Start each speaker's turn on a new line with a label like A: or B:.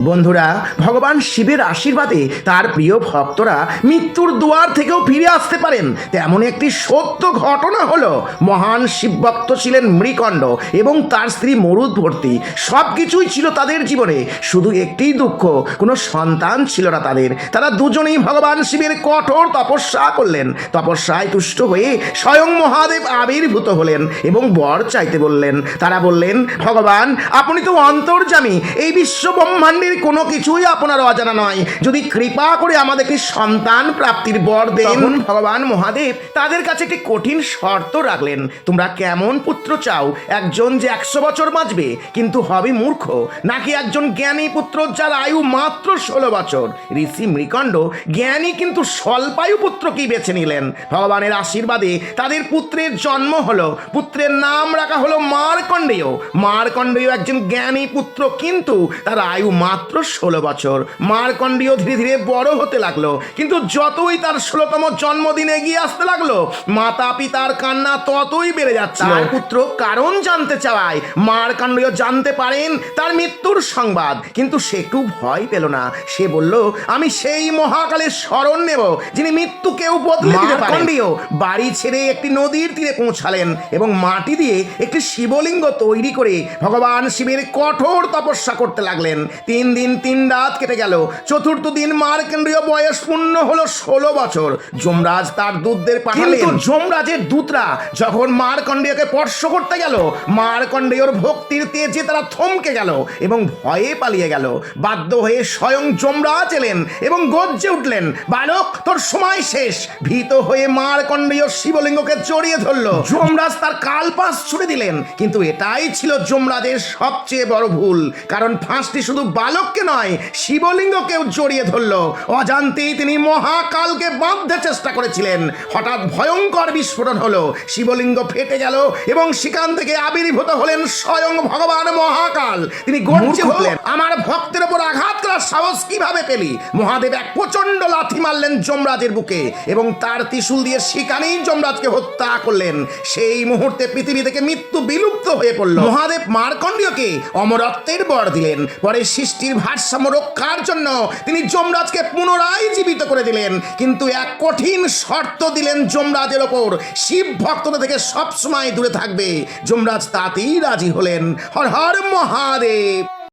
A: বন্ধুরা, ভগবান শিবের আশীর্বাদে তার প্রিয় ভক্তরা মৃত্যুর দুয়ার থেকেও ফিরে আসতে পারেন তেমন একটি সত্য ঘটনা হলো মহান শিবভক্ত ছিলেন মৃকণ্ড এবং তার স্ত্রী মরুদ্ভর্তী। সব কিছুই ছিল তাদের জীবনে, শুধু একটিই দুঃখ, কোনো সন্তান ছিল না তাদের। তারা দুজনেই ভগবান শিবের কঠোর তপস্যা করলেন। তপস্যায় তুষ্ট হয়ে স্বয়ং মহাদেব আবির্ভূত হলেন এবং বর চাইতে বললেন। তারা বললেন, ভগবান আপনি তো অন্তর্যামী, এই বিশ্ব ব্রহ্মাণ্ডের কোনো কিছুই আপনার অজানা নয়, যদি কৃপা করে আমাদেরকে সন্তান প্রাপ্তির বর দেন। ভগবান মহাদেব তাদের কাছে একটি কঠিন শর্ত রাখলেন। তোমরা কেমন পুত্র চাও? একজন যে 100 বছর বাঁচবে কিন্তু হবে মূর্খ, নাকি একজন জ্ঞানী পুত্র যার আয়ু মাত্র 16 বছর? ঋষি মৃকণ্ড জ্ঞানী কিন্তু স্বল্পায়ু পুত্রকেই বেছে নিলেন। ভগবানের আশীর্বাদে তাদের পুত্রের জন্ম হলো। পুত্রের নাম রাখা হলো মার্কণ্ডেয়। মার্কণ্ডেয় একজন জ্ঞানী পুত্র, কিন্তু তার আয়ু মাত্র 16 বছর। মার্কণ্ডেয় ধীরে ধীরে বড় হতে লাগলো, কিন্তু যতই তার 16তম জন্মদিন এগিয়ে আসতে লাগলো, মাতা পিতার কান্না ততই বেড়ে যাচ্ছে। তার পুত্র কারণ জানতে চাওয়ায় মার্কণ্ডেয় জানতে পারেন তার মৃত্যুর সংবাদ, কিন্তু সে একটু ভয় পেল না। সে বলল, আমি সেই মহাকালের শরণ নেব যিনি মৃত্যুকেও বদলে দিতে পারেন। মার্কণ্ডেয় বাড়ি ছেড়ে একটি নদীর তীরে পৌঁছালেন এবং মাটি দিয়ে একটি শিবলিঙ্গ তৈরি করে ভগবান শিবের কঠোর তপস্যা করতে লাগলেন। 3 দিন 3 রাত কেটে গেল। চতুর্থ দিন মার্কণ্ডেয় বয়স পূর্ণ হলো 16 বছর। যমরাজ তার দূতদের পাঠালেন, কিন্তু যমরাজের দূতরা যখন মার্কণ্ডেয়কে স্পর্শ করতে গেল, মার্কণ্ডেয়র ভক্তির তেজে তারা থমকে গেল এবং ভয়ে পালিয়ে গেল। বাধ্য হয়ে স্বয়ং যমরাজ এলেন এবং গর্জে উঠলেন, বালক তোর সময় শেষ। ভীত হয়ে মার্কণ্ডেয় শিবলিঙ্গকে জড়িয়ে ধরল। যমরাজ তার কালপাশ ছুড়ে দিলেন, কিন্তু এটাই ছিল যমরাজের সবচেয়ে বড় ভুল, কারণ ফাঁসটি শুধু বালককে নয়, শিবলিঙ্গকেও জড়িয়ে ধরল। অজান্তেই তিনি মহাকালকে বাঁধতে চেষ্টা করেছিলেন। হঠাৎ ভয়ঙ্কর বিস্ফোরণ হলো, শিবলিঙ্গ ফেটে গেল এবং সেখান থেকে আবির্ভূত হলেন স্বয়ং ভগবান মহাকাল। তিনি গর্জে উঠলেন, আমার ভক্তের উপর আঘাত করার সাহস কিভাবে পেলি? মহাদেব এক প্রচন্ড লাথি মারলেন যমরাজের বুকে এবং তার ত্রিশূল দিয়ে সেখানেই যমরাজকে হত্যা করলেন। সেই মুহূর্তে পৃথিবী থেকে মৃত্যু বিলুপ্ত হয়ে পড়ল। মহাদেব মার্কণ্ডেয়কে অমরত্বের বর দিলেন। পরে সৃষ্টির ভারসাম্য রক্ষার জন্য তিনি যমরাজকে পুনরায় জীবিত করে দিলেন, কিন্তু এক কঠিন শর্ত দিলেন যমরাজের ওপর, শিব ভক্তদের থেকে সবসময় দূরে থাকবে। যমরাজ তাতেই রাজি হলেন। হর হর মহাদেব।